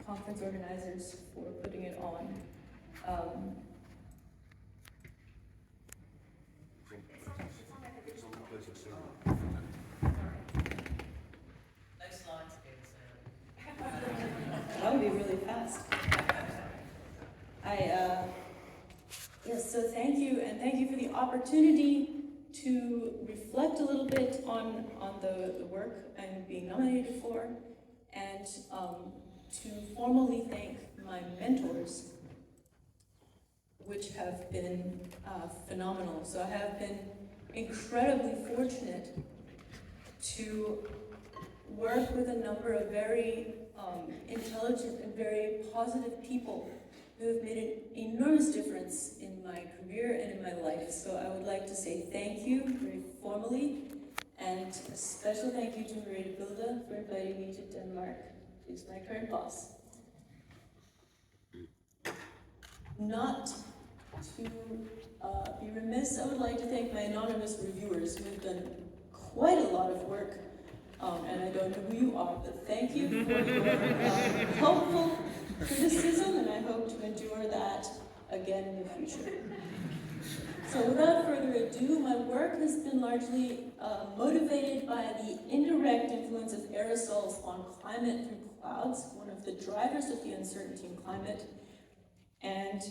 conference organizers for putting it on. Nice lines, Sam. That would be really fast. Yes, so thank you, and thank you for the opportunity to reflect a little bit on the work I'm being nominated for, and to formally thank my mentors, which have been phenomenal. So I have been incredibly fortunate to work with a number of very intelligent and very positive people who have made an enormous difference in my career and in my life. So I would like to say thank you very formally, and a special thank you to Maria Bilda for inviting me to Denmark, who's my current boss. Not to be remiss, I would like to thank my anonymous reviewers who have done quite a lot of work, and I don't know who you are, but thank you for your helpful criticism, and I hope to endure that again in the future. So without further ado, my work has been largely motivated by the indirect influence of aerosols on climate through clouds, one of the drivers of the uncertainty in climate. And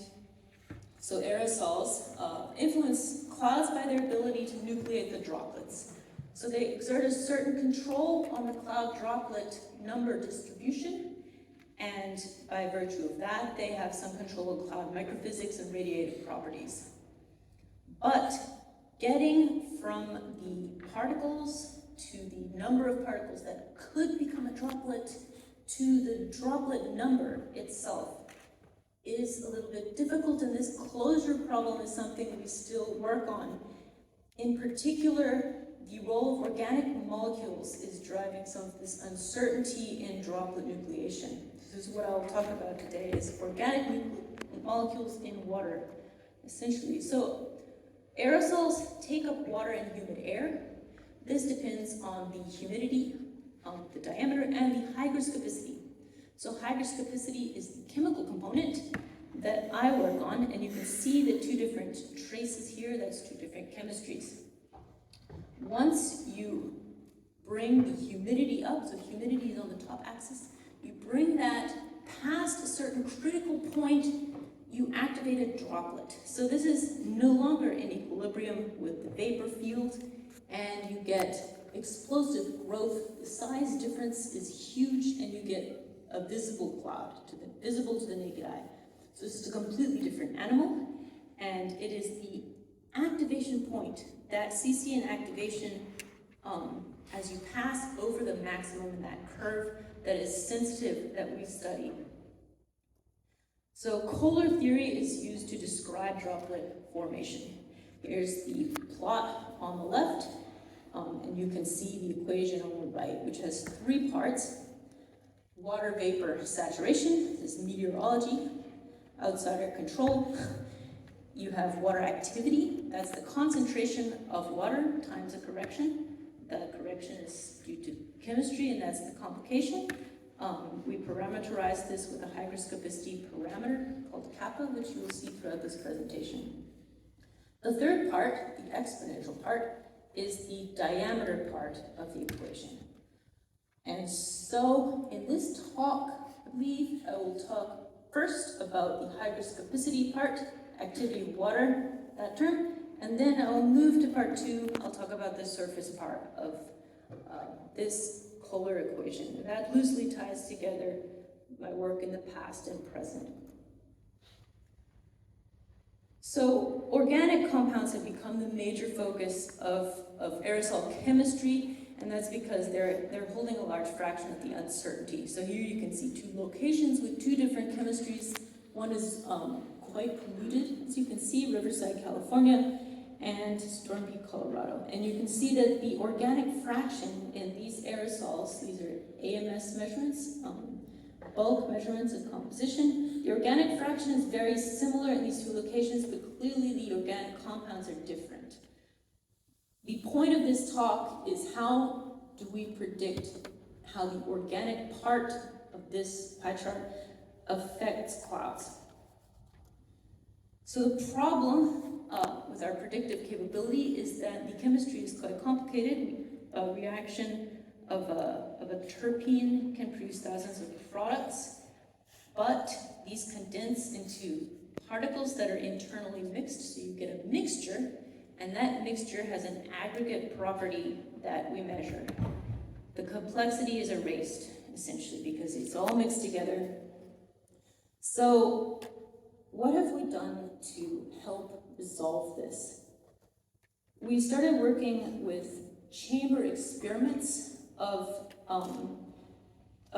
so aerosols influence clouds by their ability to nucleate the droplets. So they exert a certain control on the cloud droplet number distribution, and by virtue of that, they have some control of cloud microphysics and radiative properties. But getting from the particles to the number of particles that could become a droplet to the droplet number itself is a little bit difficult, and this closure problem is something we still work on. In particular, the role of organic molecules is driving some of this uncertainty in droplet nucleation. This is what I'll talk about today, is organic molecules in water, essentially. So aerosols take up water and humid air. This depends on the humidity, the diameter, and the hygroscopicity. So hygroscopicity is the chemical component that I work on, and you can see the two different traces here. That's two different chemistries. Once you bring the humidity up, so humidity is on the top axis, you bring that past a certain critical point, you activate a droplet. So this is no longer in equilibrium with the vapor field, and you get explosive growth. The size difference is huge, and you get a visible cloud, visible to the naked eye. So this is a completely different animal, and it is the activation point, that CCN activation, as you pass over the maximum in that curve, that is sensitive, that we study. So Kohler theory is used to describe droplet formation. Here's the plot on the left, and you can see the equation on the right, which has three parts. Water vapor saturation, this is meteorology, outsider control. You have water activity, that's the concentration of water times a correction. That correction is due to chemistry, and that's the complication. We parameterize this with a hygroscopicity parameter called kappa, which you will see throughout this presentation. The third part, the exponential part, is the diameter part of the equation. And so in this talk, I believe I will talk first about the hygroscopicity part, activity of water, that term, and then I will move to part two. I'll talk about the surface part of this Kohler equation. And that loosely ties together my work in the past and present. So organic compounds have become the major focus of aerosol chemistry, and that's because they're holding a large fraction of the uncertainty. So here you can see two locations with two different chemistries. One is quite polluted, as you can see, Riverside, California, and Storm Peak, Colorado. And you can see that the organic fraction in these aerosols, these are AMS measurements, bulk measurements of composition. The organic fraction is very similar in these two locations, but clearly the organic compounds are different. The point of this talk is how do we predict how the organic part of this pie chart affects clouds. So the problem with our predictive capability is that the chemistry is quite complicated. A reaction of a terpene can produce thousands of products, but these condense into particles that are internally mixed, so you get a mixture, and that mixture has an aggregate property that we measure. The complexity is erased, essentially, because it's all mixed together. So, what have we done to help resolve this? We started working with chamber experiments of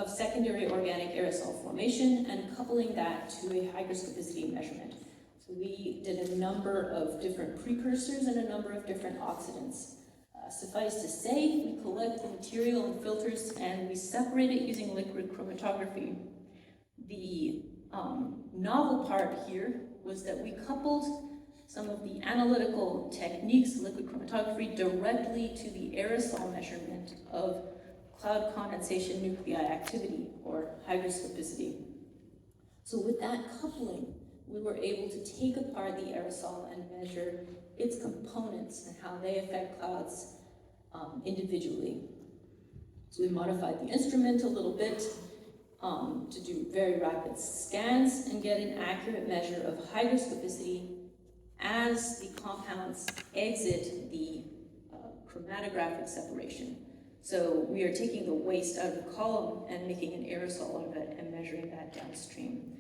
secondary organic aerosol formation and coupling that to a hygroscopicity measurement. So we did a number of different precursors and a number of different oxidants. Suffice to say, we collect the material in filters and we separate it using liquid chromatography. The novel part here was that we coupled some of the analytical techniques, liquid chromatography, directly to the aerosol measurement of cloud condensation nuclei activity, or hygroscopicity. So with that coupling, we were able to take apart the aerosol and measure its components and how they affect clouds individually. So we modified the instrument a little bit to do very rapid scans and get an accurate measure of hygroscopicity as the compounds exit the chromatographic separation. So we are taking the waste out of the column and making an aerosol out of it and measuring that downstream.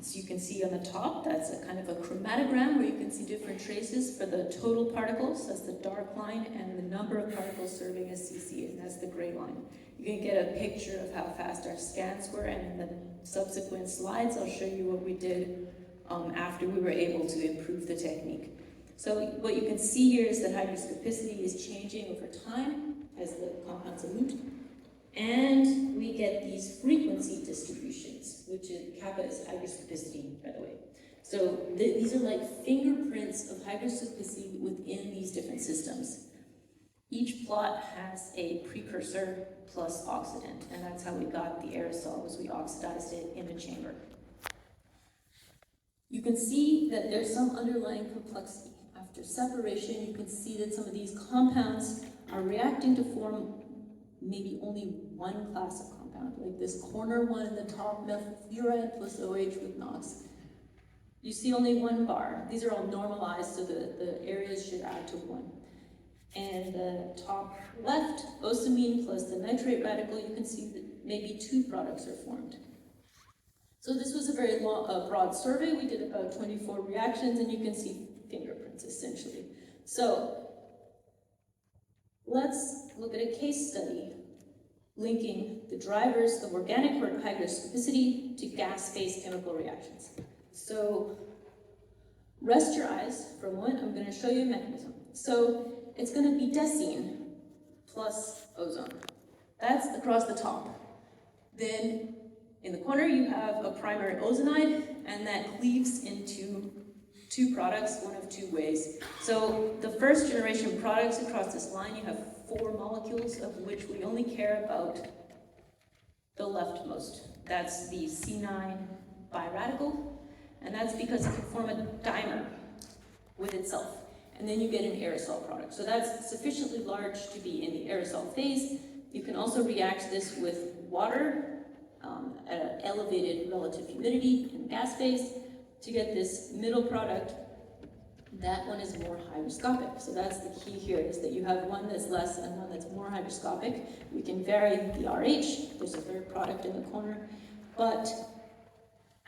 So you can see on the top, that's a kind of a chromatogram where you can see different traces for the total particles, that's the dark line, and the number of particles serving as CC, and that's the gray line. You can get a picture of how fast our scans were, and in the subsequent slides, I'll show you what we did after we were able to improve the technique. So what you can see here is that hygroscopicity is changing over time as the compounds elute. And we get these frequency distributions, which is kappa is hygroscopicity, by the way. So these are like fingerprints of hygroscopicity within these different systems. Each plot has a precursor plus oxidant, and that's how we got the aerosol, was we oxidized it in a chamber. You can see that there's some underlying complexity. After separation, you can see that some of these compounds are reacting to form maybe only one class of compound, like this corner one in the top, methylfluoride plus OH with NOx. You see only one bar. These are all normalized, so the areas should add to one. And the top left, osamine plus the nitrate radical, you can see that maybe two products are formed. So this was a very broad survey. We did about 24 reactions, and you can see fingerprints, essentially. So let's look at a case study linking the drivers of organic hygroscopicity to gas-phase chemical reactions. So rest your eyes for a moment. I'm going to show you a mechanism. So it's going to be decene plus ozone. That's across the top. Then in the corner you have a primary ozonide, and that cleaves into two products, one of two ways. So the first generation products across this line, you have 4 molecules, of which we only care about the leftmost. That's the C9 biradical, and that's because it can form a dimer with itself. And then you get an aerosol product. So that's sufficiently large to be in the aerosol phase. You can also react this with water at an elevated relative humidity in the gas phase to get this middle product. That one is more hygroscopic. So that's the key here, is that you have one that's less and one that's more hygroscopic. We can vary the RH. There's a third product in the corner. But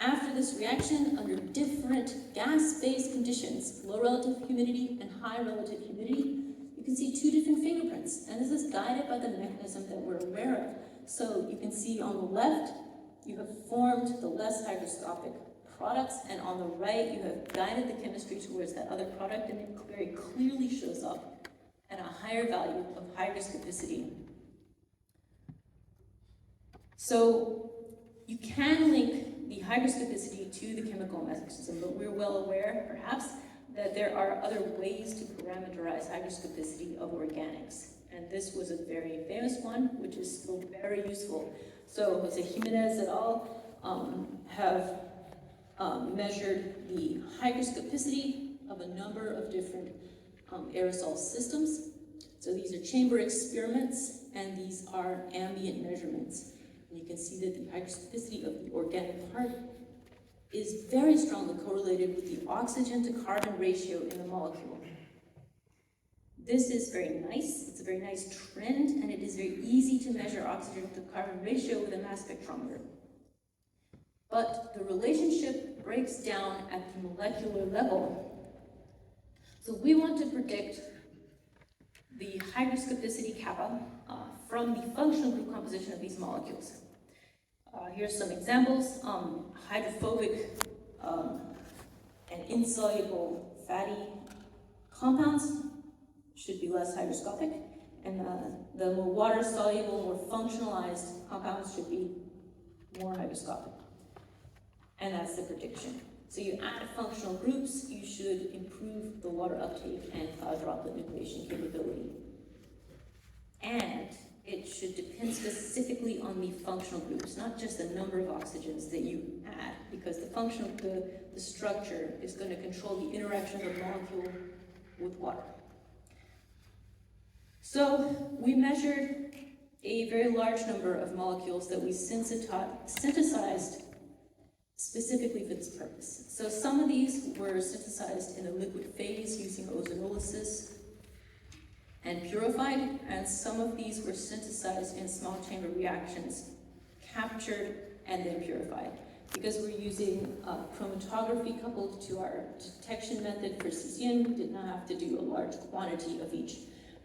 after this reaction, under different gas phase conditions, low relative humidity and high relative humidity, you can see 2 different fingerprints. And this is guided by the mechanism that we're aware of. So you can see on the left, you have formed the less hygroscopic products, and on the right, you have guided the chemistry towards that other product, and it very clearly shows up at a higher value of hygroscopicity. So you can link the hygroscopicity to the chemical mechanism, but we're well aware, perhaps, that there are other ways to parameterize hygroscopicity of organics. And this was a very famous one, which is still very useful. So Jose Jimenez et al. Have measured the hygroscopicity of a number of different aerosol systems. So these are chamber experiments, and these are ambient measurements. And you can see that the hygroscopicity of the organic part is very strongly correlated with the oxygen to carbon ratio in the molecule. This is very nice. It's a very nice trend, and it is very easy to measure oxygen to carbon ratio with a mass spectrometer. But the relationship breaks down at the molecular level. So we want to predict the hygroscopicity kappa from the functional group composition of these molecules. Here's some examples. Hydrophobic and insoluble fatty compounds should be less hygroscopic, and the more water-soluble, more functionalized compounds should be more hygroscopic. And that's the prediction. So you add functional groups, you should improve the water uptake and cloud droplet nucleation capability. And it should depend specifically on the functional groups, not just the number of oxygens that you add, because the structure is going to control the interaction of the molecule with water. So we measured a very large number of molecules that we synthesized specifically for this purpose. So some of these were synthesized in the liquid phase using ozonolysis and purified, and some of these were synthesized in small chamber reactions, captured and then purified. Because we're using chromatography coupled to our detection method for CCM, we did not have to do a large quantity of each.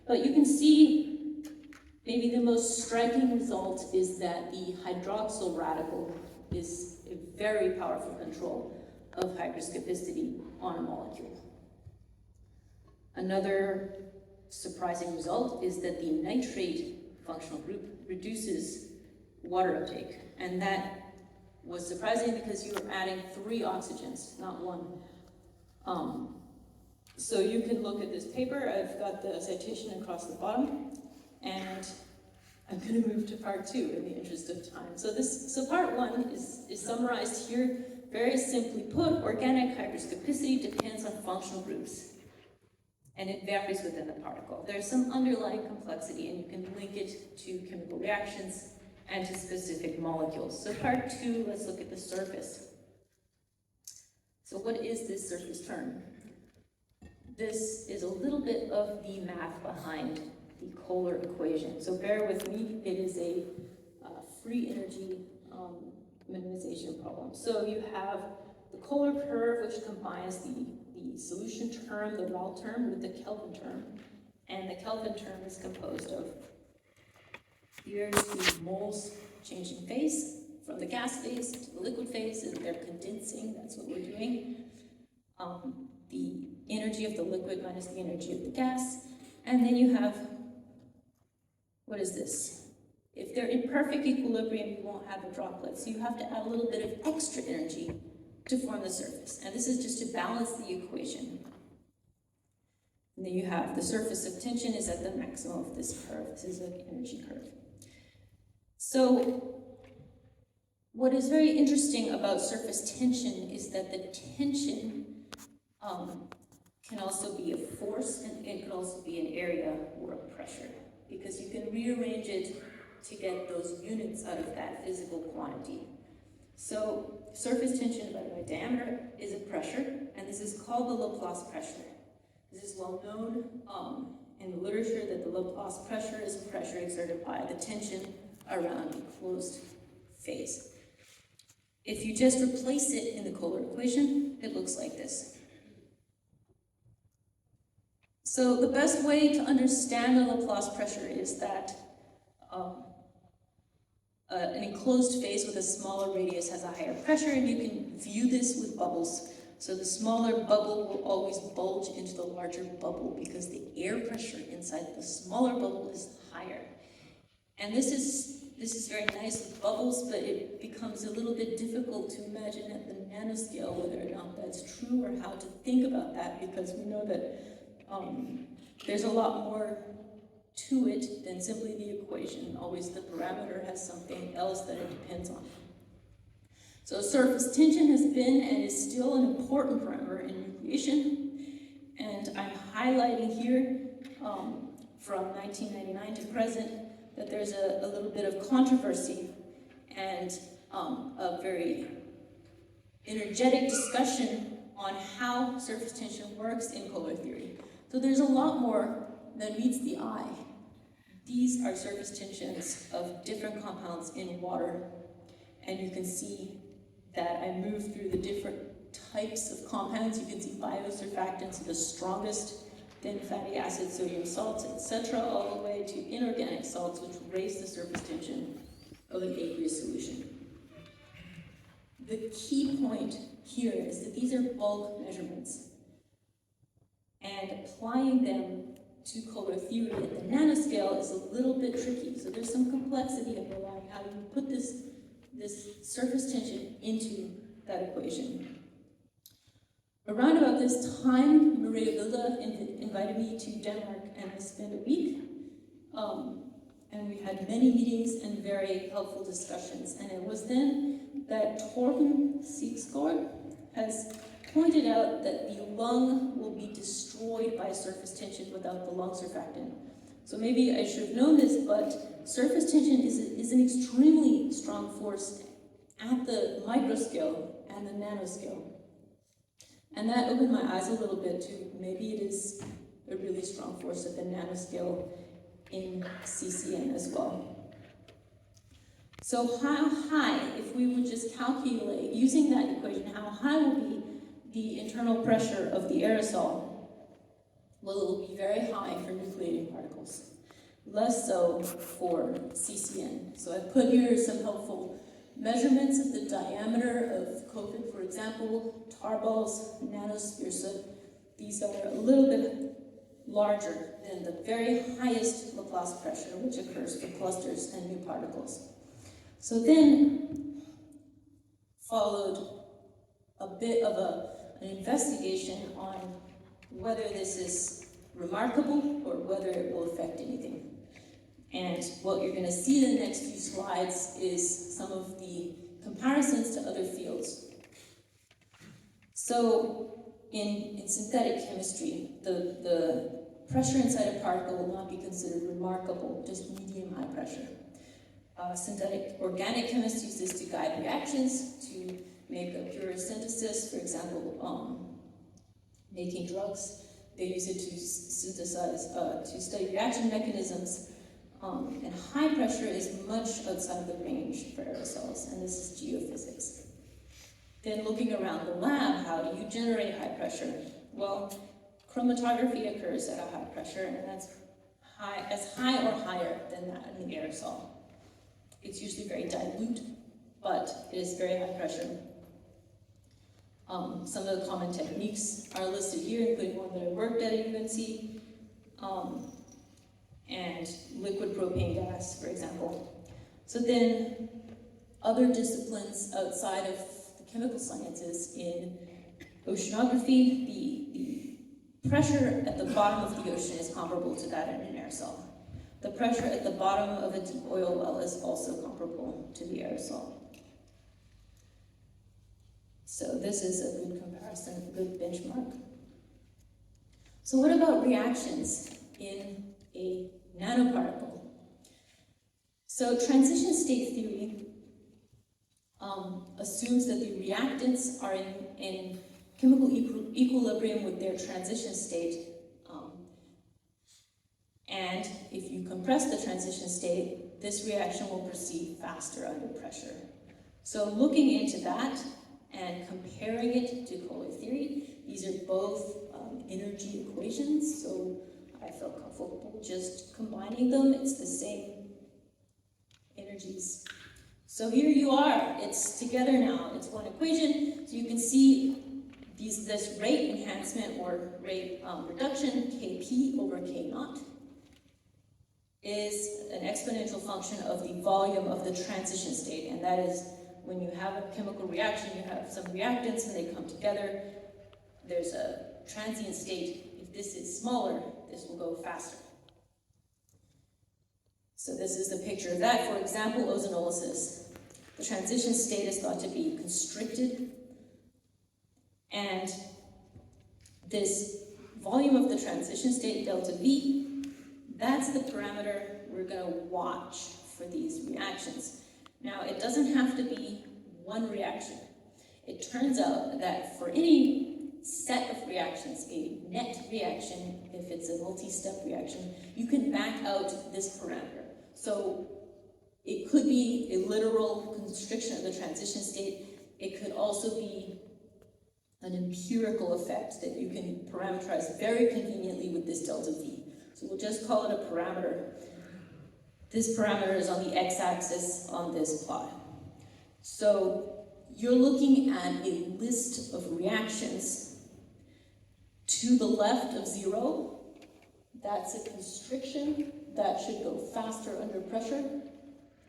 But you can see maybe the most striking result is that the hydroxyl radical is a very powerful control of hygroscopicity on a molecule. Another surprising result is that the nitrate functional group reduces water uptake, and that was surprising because you were adding 3 oxygens, not 1. So you can look at this paper. I've got the citation across the bottom, and I'm going to move to part 2 in the interest of time. So part 1 is summarized here. Very simply put, organic hygroscopicity depends on functional groups, and it varies within the particle. There's some underlying complexity, and you can link it to chemical reactions and to specific molecules. So part 2, let's look at the surface. So what is this surface term? This is a little bit of the math behind the Kohler equation. So bear with me, it is a free energy minimization problem. So you have the Kohler curve, which combines the solution term, the mole term, with the Kelvin term. And the Kelvin term is composed of, here's the moles changing phase from the gas phase to the liquid phase, and they're condensing, that's what we're doing. The energy of the liquid minus the energy of the gas. And then you have, what is this? If they're in perfect equilibrium, you won't have a droplet. So you have to add a little bit of extra energy to form the surface. And this is just to balance the equation. And then you have the surface of tension is at the maximum of this curve. This is an energy curve. So what is very interesting about surface tension is that the tension can also be a force, and it can also be an area or a pressure, because you can rearrange it to get those units out of that physical quantity. So surface tension divided by diameter is a pressure, and this is called the Laplace pressure. This is well known in the literature that the Laplace pressure is a pressure exerted by the tension around a closed phase. If you just replace it in the Kohler equation, it looks like this. So the best way to understand the Laplace pressure is that an enclosed phase with a smaller radius has a higher pressure, and you can view this with bubbles. So the smaller bubble will always bulge into the larger bubble because the air pressure inside the smaller bubble is higher. And this is very nice with bubbles, but it becomes a little bit difficult to imagine at the nanoscale whether or not that's true or how to think about that, because we know that there's a lot more to it than simply the equation. Always the parameter has something else that it depends on. So surface tension has been and is still an important parameter in nucleation. And I'm highlighting here from 1999 to present that there's a little bit of controversy and a very energetic discussion on how surface tension works in color theory. So there's a lot more than meets the eye. These are surface tensions of different compounds in water, and you can see that I moved through the different types of compounds. You can see biosurfactants are the strongest, then fatty acids, sodium salts, etc., all the way to inorganic salts, which raise the surface tension of an aqueous solution. The key point here is that these are bulk measurements, and applying them to color theory at the nanoscale is a little bit tricky. So there's some complexity underlying how you put this surface tension into that equation. Around about this time, Maria Vilda invited me to Denmark and I spent a week. And we had many meetings and very helpful discussions. And it was then that Torben Siegsgaard has pointed out that the lung will be destroyed by surface tension without the lung surfactant. So maybe I should have known this, but surface tension is an extremely strong force at the microscale and the nanoscale. And that opened my eyes a little bit to maybe it is a really strong force at the nanoscale in CCN as well. So how high, if we would just calculate, using that equation, how high will be the internal pressure of the aerosol? Well, it will be very high for nucleating particles, less so for CCN. So I put here some helpful measurements of the diameter of COVID, for example, tar balls, nanosphere. So these are a little bit larger than the very highest Laplace pressure, which occurs for clusters and new particles. So then followed a bit of an investigation on whether this is remarkable or whether it will affect anything. And what you're going to see in the next few slides is some of the comparisons to other fields. So in synthetic chemistry, the pressure inside a particle will not be considered remarkable, just medium-high pressure. Synthetic organic chemists use this to guide reactions, to make a pure synthesis, for example, making drugs. They use it to synthesize, to study reaction mechanisms. And high pressure is much outside the range for aerosols, and this is geophysics. Then looking around the lab, how do you generate high pressure? Well, chromatography occurs at a high pressure, and that's as high or higher than that in the aerosol. It's usually very dilute, but it is very high pressure. Some of the common techniques are listed here, including one that I worked at UNC, and liquid propane gas, for example. So then other disciplines outside of the chemical sciences, in oceanography, the pressure at the bottom of the ocean is comparable to that in an aerosol. The pressure at the bottom of a deep oil well is also comparable to the aerosol. So this is a good comparison, a good benchmark. So what about reactions in a nanoparticle? So transition state theory assumes that the reactants are in chemical equilibrium with their transition state. And if you compress the transition state, this reaction will proceed faster under pressure. So looking into that and comparing it to color theory, these are both energy equations, so I felt comfortable just combining them. It's the same energies. So here you are, it's together now. It's one equation, so you can see this rate enhancement or rate reduction, Kp over K naught, is an exponential function of the volume of the transition state, and that is when you have a chemical reaction, you have some reactants and they come together, there's a transient state. If this is smaller, this will go faster. So this is the picture of that. For example, ozonolysis. The transition state is thought to be constricted, and this volume of the transition state, delta V, that's the parameter we're going to watch for these reactions. Now, it doesn't have to be one reaction. It turns out that for any set of reactions, a net reaction, if it's a multi-step reaction, you can back out this parameter. So it could be a literal constriction of the transition state. It could also be an empirical effect that you can parameterize very conveniently with this delta V. So we'll just call it a parameter. This parameter is on the x-axis on this plot. So you're looking at a list of reactions. To the left of 0, that's a constriction. That should go faster under pressure.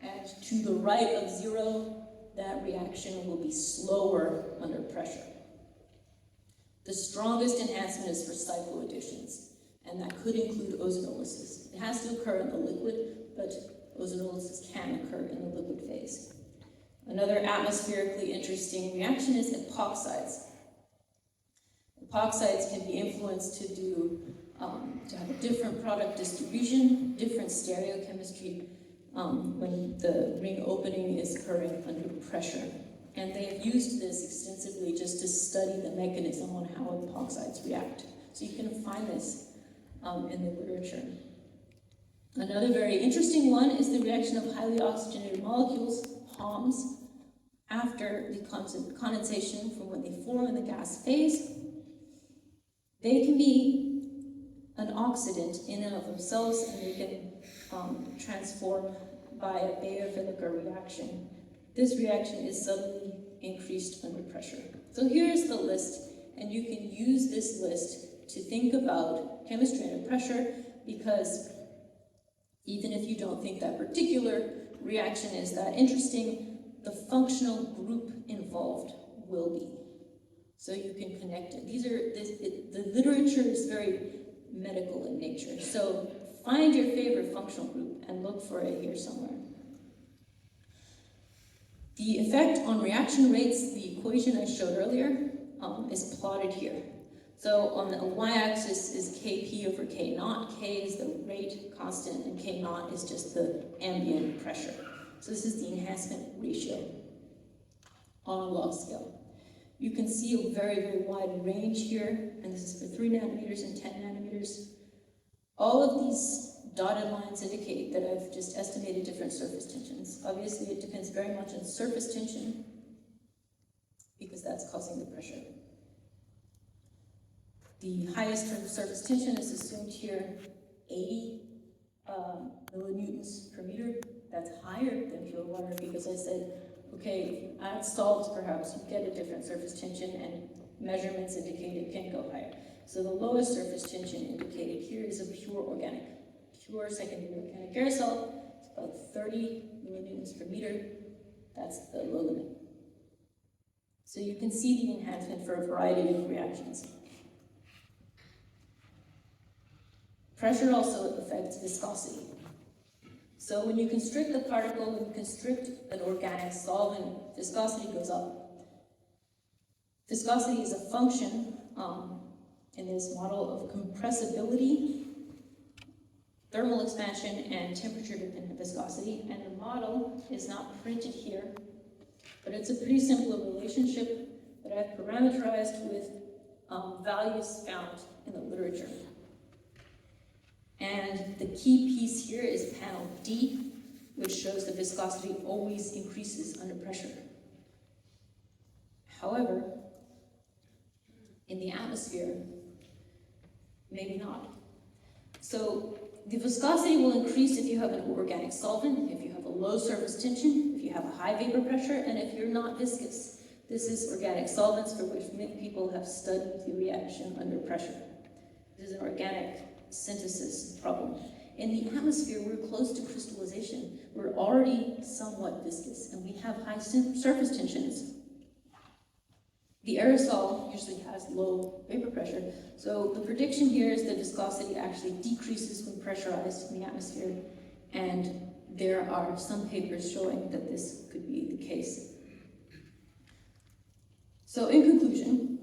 And to the right of 0, that reaction will be slower under pressure. The strongest enhancement is for cycloadditions, and that could include ozonolysis. It has to occur in the liquid, but ozonolysis can occur in the liquid phase. Another atmospherically interesting reaction is epoxides. Epoxides can be influenced to have a different product distribution, different stereochemistry when the ring opening is occurring under pressure. And they have used this extensively just to study the mechanism on how epoxides react. So you can find this in the literature. Another very interesting one is the reaction of highly oxygenated molecules, HOMs, after the condensation from when they form in the gas phase. They can be an oxidant in and of themselves, and they can transform by a Baeyer-Villiger reaction. This reaction is suddenly increased under pressure. So here's the list, and you can use this list to think about chemistry under pressure, because even if you don't think that particular reaction is that interesting, the functional group involved will be. So you can connect it. The literature is very medical in nature. So find your favorite functional group and look for it here somewhere. The effect on reaction rates, the equation I showed earlier, is plotted here. So on the y-axis is Kp over K naught. K is the rate constant, and K naught is just the ambient pressure. So this is the enhancement ratio on a log scale. You can see a very, very wide range here, and this is for 3 nanometers and 10 nanometers. All of these dotted lines indicate that I've just estimated different surface tensions. Obviously, it depends very much on surface tension, because that's causing the pressure. The highest surface tension is assumed here, 80 millinewtons per meter. That's higher than pure water, because I said, okay, if you add salts, perhaps you get a different surface tension, and measurements indicate it can go higher. So the lowest surface tension indicated here is a pure secondary organic aerosol. It's about 30 millinewtons per meter. That's the low limit. So you can see the enhancement for a variety of reactions. Pressure also affects viscosity. So when you constrict the particle, when you constrict an organic solvent, viscosity goes up. Viscosity is a function in this model of compressibility, thermal expansion, and temperature-dependent viscosity. And the model is not printed here, but it's a pretty simple relationship that I've parameterized with values found in the literature. And the key piece here is panel D, which shows the viscosity always increases under pressure. However, in the atmosphere, maybe not. So the viscosity will increase if you have an organic solvent, if you have a low surface tension, if you have a high vapor pressure, and if you're not viscous. This is organic solvents, for which many people have studied the reaction under pressure. This is an organic synthesis problem. In the atmosphere, we're close to crystallization. We're already somewhat viscous, and we have high surface tensions. The aerosol usually has low vapor pressure, so the prediction here is that viscosity actually decreases when pressurized in the atmosphere, and there are some papers showing that this could be the case. So in conclusion,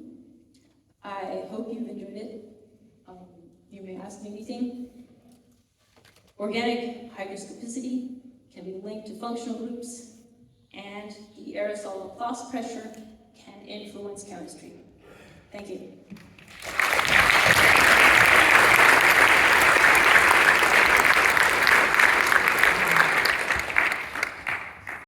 I hope you've enjoyed it. You may ask me anything. Organic hygroscopicity can be linked to functional groups, and the aerosol Laplace pressure can influence chemistry. Thank you.